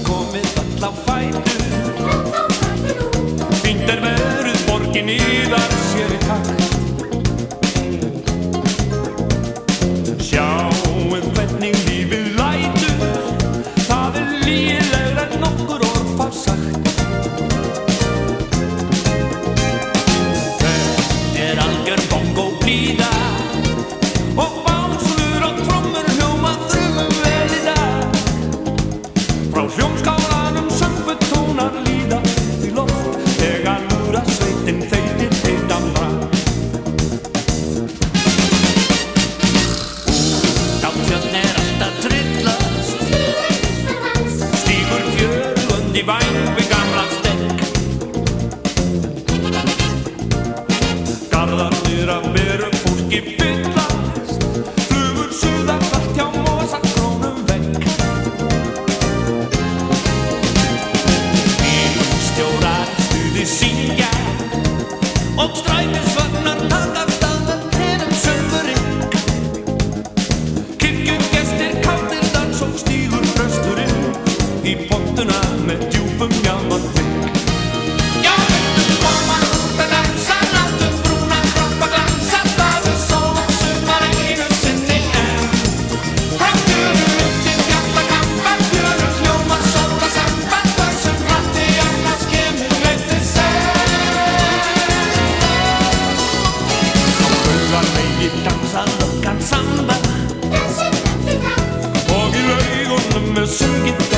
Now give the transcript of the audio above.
komið öll á fætur. Fínt veðrið, borgin yðar sér í takt. Sjáum hvernig lífið lætur, það lygilegra en nokkur orð fá sagt. Þetta algjör bongóblíða og bánslur og trommur hljóma þrumum vel í dag. Frá hljómskálanum söngbutónar líða í loft þegar lúðrasveitin þeytir heitan brag. Út á tjörn alltaf tryllast, stígur fjörund í væng við gamlan stekk. Garðarnir af berum fólki fyllast, flugur suða hratt hjá mosakrónum vegg. Bílstjórar stuði syngja og strætisvagnar taka af stað með penum söngurinn. Kirkjugestir kátir dans og stígur presturinn í pontuna með djúpum mjaðmarþykk. Já, viltu koma út að dansa, láttu brúna kroppa glansa, það sól og sumar einu sinni enn. Frá fjörur upp til fjallakamba, fjörur hljómar sólarsamba, hversum hratti annars kemur veitir senn. Á Laugarvegi dansa löggan samba og í laugunum er sungið